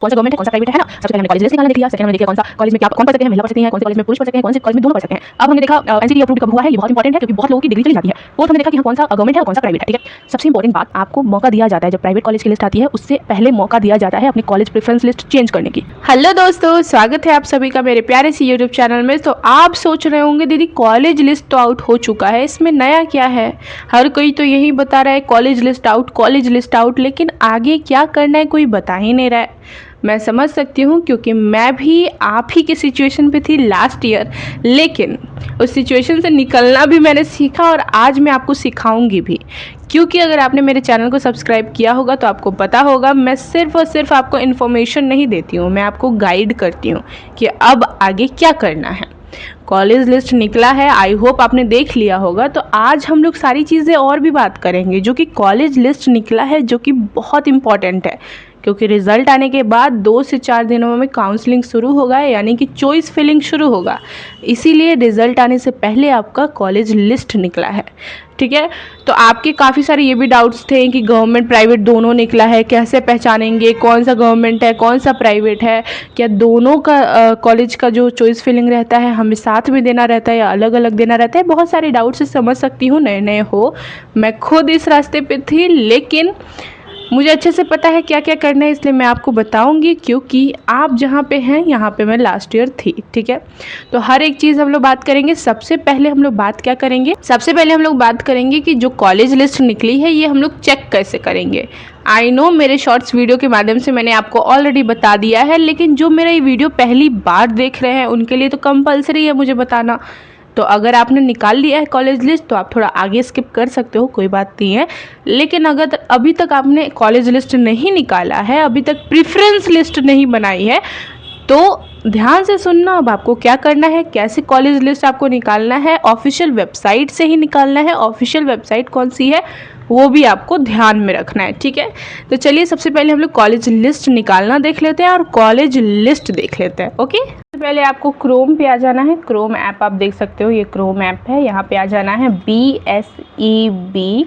कौन सा गवर्नमेंट है कौन सा प्राइवेट है ना। सबसे पहले हमने कॉलेज लिस्ट निकालना देख लिया। सेकंड हमने देखा कौन सा कॉलेज में क्या कौन पढ़ सकते हैं, महिला पढ़ सकती हैं, कौन से कॉलेज में पुरुष पढ़ सकते हैं, कौन से कॉलेज में दोनों पढ़ सकते हैं। अब हमने देखा एनसीटी अप्रूव्ड कब हुआ है, ये बहुत इंपॉर्टेंट है क्योंकि बहुत लोगों की डिग्री चली जाती है। फोर्थ हमने देखा कि कौन सा गवर्नमेंट है और कौन सा प्राइवेट है। ठीक है, सबसे इंपॉर्टेंट बात, आपको मौका दिया जाता है जब प्राइवेट कॉलेज की लिस्ट आती है उससे पहले मौका दिया जाता है अपनी कॉलेज प्रेफरेंस लिस्ट चेंज करने की। हेलो दोस्तों, स्वागत है आप सभी का मेरे प्यारे से यूट्यूब चैनल में। तो आप सोच रहे होंगे दीदी कॉलेज लिस्ट तो आउट हो चुका है, इसमें नया क्या है। हर कोई तो यही बता रहा है college list out, college list out, लेकिन आगे क्या करना है कोई बता ही नहीं रहा है। मैं समझ सकती हूँ क्योंकि मैं भी आप ही की सिचुएशन पे थी लास्ट ईयर, लेकिन उस सिचुएशन से निकलना भी मैंने सीखा और आज मैं आपको सिखाऊंगी भी। क्योंकि अगर आपने मेरे चैनल को सब्सक्राइब किया होगा तो आपको पता होगा मैं सिर्फ और सिर्फ आपको इन्फॉर्मेशन नहीं देती हूँ, मैं आपको गाइड करती हूँ कि अब आगे क्या करना है। कॉलेज लिस्ट निकला है, आई होप आपने देख लिया होगा। तो आज हम लोग सारी चीज़ें और भी बात करेंगे जो कि कॉलेज लिस्ट निकला है, जो कि बहुत इंपॉर्टेंट है क्योंकि रिज़ल्ट आने के बाद 2 से 4 दिनों में काउंसलिंग शुरू होगा, यानी कि चॉइस फिलिंग शुरू होगा। इसीलिए रिज़ल्ट आने से पहले आपका कॉलेज लिस्ट निकला है। ठीक है, तो आपके काफ़ी सारे ये भी डाउट्स थे कि गवर्नमेंट प्राइवेट दोनों निकला है, कैसे पहचानेंगे कौन सा गवर्नमेंट है कौन सा प्राइवेट है, क्या दोनों का कॉलेज का जो चॉइस फिलिंग रहता है हमें साथ में देना रहता है या अलग अलग देना रहता है। बहुत सारे डाउट्स से समझ सकती हूँ, नए नए हो, मैं खुद इस रास्ते पे थी, लेकिन मुझे अच्छे से पता है क्या क्या करना है, इसलिए मैं आपको बताऊंगी क्योंकि आप जहाँ पे हैं यहाँ पे मैं लास्ट ईयर थी। ठीक है, तो हर एक चीज़ हम लोग बात करेंगे। सबसे पहले हम लोग बात क्या करेंगे, सबसे पहले हम लोग बात करेंगे कि जो कॉलेज लिस्ट निकली है ये हम लोग चेक कैसे करेंगे। आई नो मेरे शॉर्ट्स वीडियो के माध्यम से मैंने आपको ऑलरेडी बता दिया है, लेकिन जो मेरा ये वीडियो पहली बार देख रहे हैं उनके लिए तो कंपलसरी है मुझे बताना। तो अगर आपने निकाल लिया है कॉलेज लिस्ट तो आप थोड़ा आगे स्किप कर सकते हो, कोई बात नहीं है। लेकिन अगर अभी तक आपने कॉलेज लिस्ट नहीं निकाला है, अभी तक प्रेफरेंस लिस्ट नहीं बनाई है, तो ध्यान से सुनना। अब आपको क्या करना है, कैसे कॉलेज लिस्ट आपको निकालना है, ऑफिशियल वेबसाइट से ही निकालना है। ऑफिशियल वेबसाइट कौन सी है वो भी आपको ध्यान में रखना है। ठीक है, तो चलिए सबसे पहले हम लोग कॉलेज लिस्ट निकालना देख लेते हैं और कॉलेज लिस्ट देख लेते हैं। ओके, सबसे पहले आपको क्रोम पे आ जाना है। क्रोम ऐप आप देख सकते हो, ये क्रोम ऐप है। यहाँ पे आ जाना है BSEB,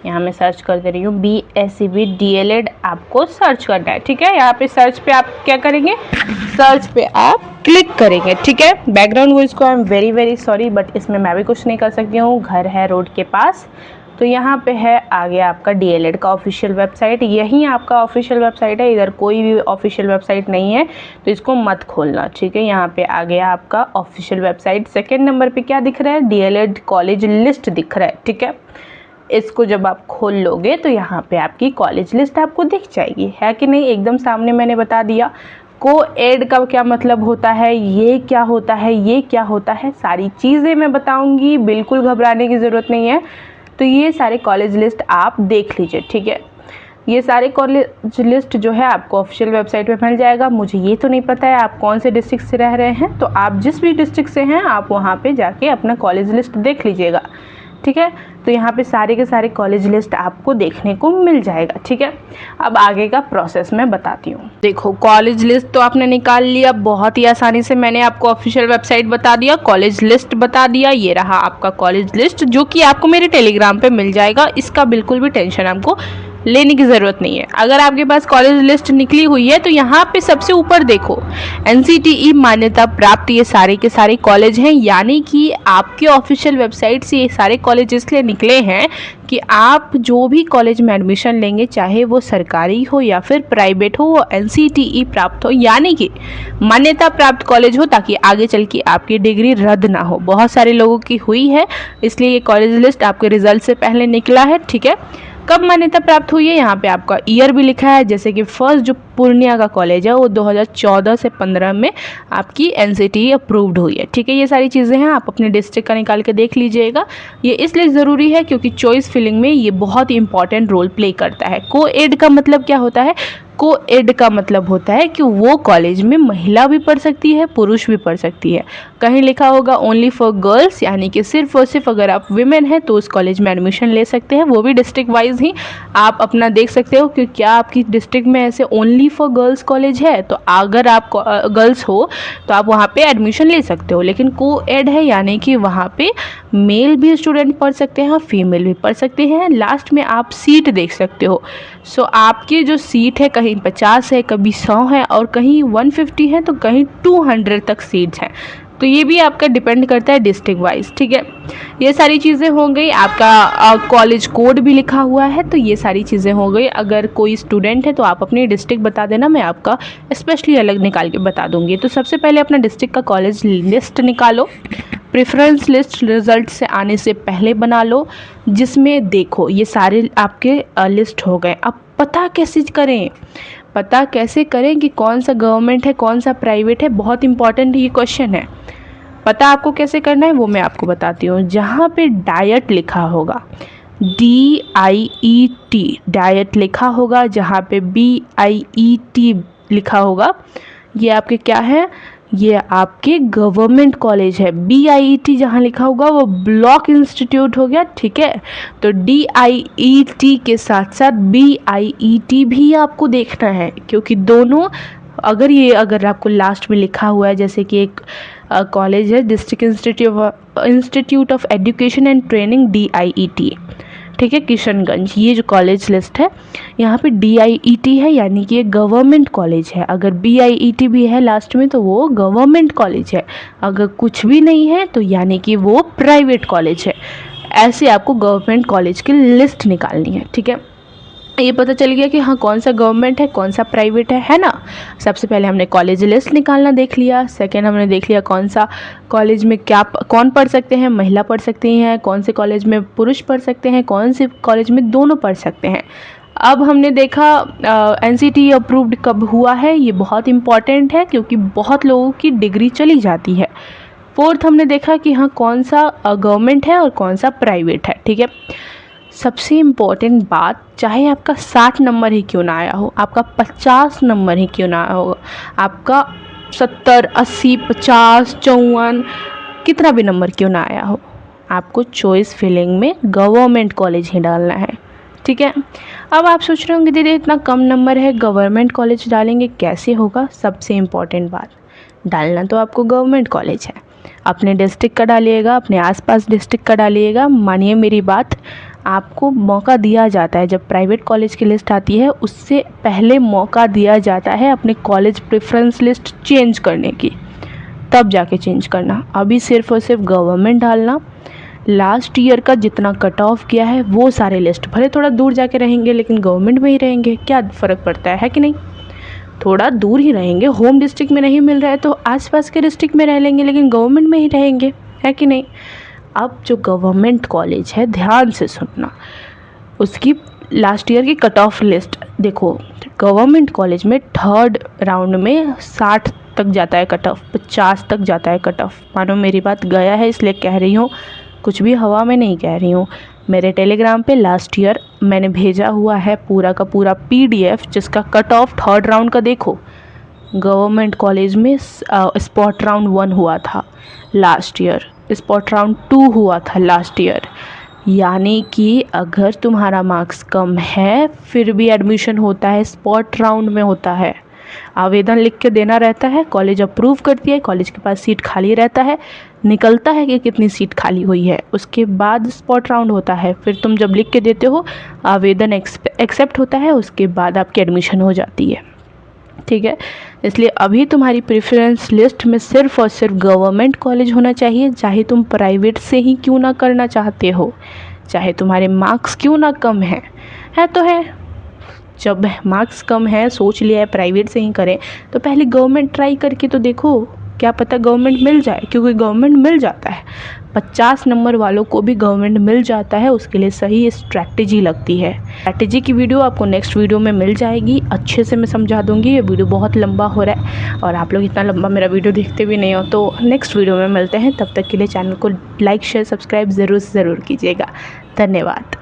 यहाँ मैं सर्च कर दे रही हूँ BSEB DLED, आपको सर्च करना है। ठीक है, यहाँ पे सर्च पे आप क्या करेंगे, सर्च पे आप क्लिक करेंगे। ठीक है, बैकग्राउंड वॉइस को I am very very sorry, but इसमें मैं भी कुछ नहीं कर सकती हूँ, घर है रोड के पास। तो यहाँ पे है आगे आपका DLED का ऑफिशियल वेबसाइट, यही आपका ऑफिशियल वेबसाइट है, इधर कोई भी ऑफिशियल वेबसाइट नहीं है तो इसको मत खोलना। ठीक है, यहाँ पे आ गया आपका ऑफिशियल वेबसाइट। सेकेंड नंबर पे क्या दिख रहा है, DLED कॉलेज लिस्ट दिख रहा है। ठीक है, इसको जब आप खोल लोगे तो यहाँ पे आपकी कॉलेज लिस्ट आपको दिख जाएगी, है कि नहीं। एकदम सामने मैंने बता दिया को-एड का क्या मतलब होता है, ये क्या होता है, ये क्या होता है, सारी चीज़ें मैं बताऊँगी, बिल्कुल घबराने की ज़रूरत नहीं है। तो ये सारे कॉलेज लिस्ट आप देख लीजिए। ठीक है, ये सारे कॉलेज लिस्ट जो है आपको ऑफिशियल वेबसाइट पे मिल जाएगा। मुझे ये तो नहीं पता है आप कौन से डिस्ट्रिक्ट से रह रहे हैं, तो आप जिस भी डिस्ट्रिक्ट से हैं आप वहाँ पे जाके अपना कॉलेज लिस्ट देख लीजिएगा। ठीक है, तो यहाँ पे सारे के सारे कॉलेज लिस्ट आपको देखने को मिल जाएगा। ठीक है, अब आगे का प्रोसेस मैं बताती हूँ। देखो, कॉलेज लिस्ट तो आपने निकाल लिया बहुत ही आसानी से, मैंने आपको ऑफिशियल वेबसाइट बता दिया, कॉलेज लिस्ट बता दिया। ये रहा आपका कॉलेज लिस्ट जो कि आपको मेरे टेलीग्राम पे मिल जाएगा, इसका बिल्कुल भी टेंशन आपको लेने की ज़रूरत नहीं है। अगर आपके पास कॉलेज लिस्ट निकली हुई है तो यहाँ पे सबसे ऊपर देखो NCTE मान्यता प्राप्त ये सारे के सारे कॉलेज हैं, यानी कि आपके ऑफिशियल वेबसाइट से ये सारे कॉलेज इसलिए निकले हैं कि आप जो भी कॉलेज में एडमिशन लेंगे, चाहे वो सरकारी हो या फिर प्राइवेट हो, वो NCTE प्राप्त हो, यानी कि मान्यता प्राप्त कॉलेज हो, ताकि आगे चल के आपकी डिग्री रद्द ना हो। बहुत सारे लोगों की हुई है, इसलिए ये कॉलेज लिस्ट आपके रिजल्ट से पहले निकला है। ठीक है, कब मान्यता प्राप्त हुई है, यहाँ पे आपका ईयर भी लिखा है। जैसे कि फर्स्ट जो पूर्णिया का कॉलेज है वो 2014 से 15 में आपकी NCTE अप्रूव्ड हुई है। ठीक है, ये सारी चीज़ें हैं, आप अपने डिस्ट्रिक्ट का निकाल के देख लीजिएगा। ये इसलिए ज़रूरी है क्योंकि चॉइस फिलिंग में ये बहुत ही इंपॉर्टेंट रोल प्ले करता है। को-एड का मतलब क्या होता है, को-एड का मतलब होता है कि वो कॉलेज में महिला भी पढ़ सकती है, पुरुष भी पढ़ सकती है। कहीं लिखा होगा ओनली फॉर गर्ल्स, यानी कि सिर्फ और सिर्फ अगर आप विमेन हैं तो उस कॉलेज में एडमिशन ले सकते हैं, वो भी डिस्ट्रिक्ट वाइज ही। आप अपना देख सकते हो कि क्या आपकी डिस्ट्रिक्ट में ऐसे ओनली फॉर गर्ल्स कॉलेज है, तो अगर आप गर्ल्स हो तो आप वहाँ पे एडमिशन ले सकते हो। लेकिन को-एड है, यानी कि वहाँ पे मेल भी स्टूडेंट पढ़ सकते हैं और फीमेल भी पढ़ सकते हैं। लास्ट में आप सीट देख सकते हो। सो आपकी जो सीट है कहीं 50 है, कभी 100 है और कहीं 150 है तो कहीं 200 तक सीट्स हैं। तो ये भी आपका डिपेंड करता है डिस्ट्रिक्ट वाइज, ठीक है। ये सारी चीज़ें हो गई। आपका कॉलेज कोड भी लिखा हुआ है, तो ये सारी चीज़ें हो गई। अगर कोई स्टूडेंट है तो आप अपनी डिस्ट्रिक्ट बता देना, मैं आपका स्पेशली अलग निकाल के बता दूंगी। तो सबसे पहले अपना डिस्ट्रिक्ट का कॉलेज लिस्ट निकालो। प्रेफरेंस लिस्ट रिजल्ट से आने से पहले बना लो, जिसमें देखो ये सारे आपके लिस्ट हो गए। अब पता कैसे करें, पता कैसे करें कि कौन सा गवर्नमेंट है कौन सा प्राइवेट है, बहुत इंपॉर्टेंट ये क्वेश्चन है। पता आपको कैसे करना है वो मैं आपको बताती हूँ। जहाँ पे डाइट लिखा होगा, DIET डाइट लिखा होगा, जहाँ पे BIET लिखा होगा, ये आपके क्या है, ये आपके गवर्नमेंट कॉलेज है। BIET जहाँ लिखा होगा वो ब्लॉक इंस्टीट्यूट हो गया, ठीक है। तो DIET के साथ साथ BIET भी आपको देखना है, क्योंकि दोनों अगर आपको लास्ट में लिखा हुआ है, जैसे कि एक कॉलेज है district institute of education and training DIET, ठीक है, किशनगंज, ये जो कॉलेज लिस्ट है यहाँ पे DIET है, यानी कि ये गवर्नमेंट कॉलेज है। अगर BIET भी है लास्ट में तो वो गवर्नमेंट कॉलेज है, अगर कुछ भी नहीं है तो यानी कि वो प्राइवेट कॉलेज है। ऐसे आपको गवर्नमेंट कॉलेज की लिस्ट निकालनी है, ठीक है। ये पता चल गया कि हाँ कौन सा गवर्नमेंट है कौन सा प्राइवेट है ना। सबसे पहले हमने कॉलेज लिस्ट निकालना देख लिया। सेकेंड हमने देख लिया कौन सा कॉलेज में कौन पढ़ सकते हैं, महिला पढ़ सकती हैं, कौन से कॉलेज में पुरुष पढ़ सकते हैं, कौन से कॉलेज में दोनों पढ़ सकते हैं। अब हमने देखा NCT अप्रूव्ड कब हुआ है, ये बहुत इम्पॉर्टेंट है क्योंकि बहुत लोगों की डिग्री चली जाती है। फोर्थ हमने देखा कि हाँ कौन सा गवर्नमेंट है और कौन सा प्राइवेट है, ठीक है। सबसे इम्पोर्टेंट बात, चाहे आपका 60 नंबर ही क्यों ना आया हो, आपका 50 नंबर ही क्यों ना आया हो, आपका 70, 80, 50, 54 कितना भी नंबर क्यों ना आया हो, आपको चॉइस फिलिंग में गवर्नमेंट कॉलेज ही डालना है, ठीक है। अब आप सोच रहे होंगे दीदी इतना कम नंबर है, गवर्नमेंट कॉलेज डालेंगे कैसे होगा। सबसे इम्पोर्टेंट बात, डालना तो आपको गवर्नमेंट कॉलेज है, अपने डिस्ट्रिक्ट का डालिएगा, अपने आसपास डिस्ट्रिक्ट का डालिएगा। मानिए मेरी बात, आपको मौका दिया जाता है जब प्राइवेट कॉलेज की लिस्ट आती है उससे पहले मौका दिया जाता है अपने कॉलेज प्रेफरेंस लिस्ट चेंज करने की, तब जाके चेंज करना। अभी सिर्फ और सिर्फ गवर्नमेंट डालना। लास्ट ईयर का जितना कट ऑफ किया है वो सारे लिस्ट भले थोड़ा दूर जाके रहेंगे लेकिन गवर्नमेंट में ही रहेंगे, क्या फ़र्क पड़ता है कि नहीं। थोड़ा दूर ही रहेंगे, होम डिस्ट्रिक्ट में नहीं मिल रहा है तो आसपास के डिस्ट्रिक्ट में रह लेंगे लेकिन गवर्नमेंट में ही रहेंगे, है कि नहीं। अब जो गवर्नमेंट कॉलेज है ध्यान से सुनना, उसकी लास्ट ईयर की कट ऑफ लिस्ट देखो। गवर्नमेंट कॉलेज में थर्ड राउंड में 60 तक जाता है कट ऑफ, 50 तक जाता है कट ऑफ। मानो मेरी बात गया है इसलिए कह रही हूँ, कुछ भी हवा में नहीं कह रही हूँ। मेरे टेलीग्राम पे लास्ट ईयर मैंने भेजा हुआ है पूरा का पूरा PDF जिसका कट ऑफ थर्ड राउंड का देखो। गवर्नमेंट कॉलेज में स्पॉट राउंड 1 हुआ था लास्ट ईयर, स्पॉट राउंड 2 हुआ था लास्ट ईयर। यानी कि अगर तुम्हारा मार्क्स कम है फिर भी एडमिशन होता है, स्पॉट राउंड में होता है। आवेदन लिख के देना रहता है, कॉलेज अप्रूव करती है, कॉलेज के पास सीट खाली रहता है, निकलता है कि कितनी सीट खाली हुई है, उसके बाद स्पॉट राउंड होता है। फिर तुम जब लिख के देते हो आवेदन एक्सेप्ट होता है, उसके बाद आपकी एडमिशन हो जाती है, ठीक है। इसलिए अभी तुम्हारी प्रेफरेंस लिस्ट में सिर्फ और सिर्फ गवर्नमेंट कॉलेज होना चाहिए, चाहे तुम प्राइवेट से ही क्यों ना करना चाहते हो, चाहे तुम्हारे मार्क्स क्यों ना कम है तो है। जब मार्क्स कम है, सोच लिया है प्राइवेट से ही करें, तो पहले गवर्नमेंट ट्राई करके तो देखो, क्या पता गवर्नमेंट मिल जाए, क्योंकि गवर्नमेंट मिल जाता है 50 नंबर वालों को भी गवर्नमेंट मिल जाता है। उसके लिए सही स्ट्रैटेजी लगती है। स्ट्रैटेजी की वीडियो आपको नेक्स्ट वीडियो में मिल जाएगी, अच्छे से मैं समझा दूंगी। ये वीडियो बहुत लंबा हो रहा है और आप लोग इतना लंबा मेरा वीडियो देखते भी नहीं हो, तो नेक्स्ट वीडियो में मिलते हैं। तब तक के लिए चैनल को लाइक शेयर सब्सक्राइब ज़रूर कीजिएगा। धन्यवाद।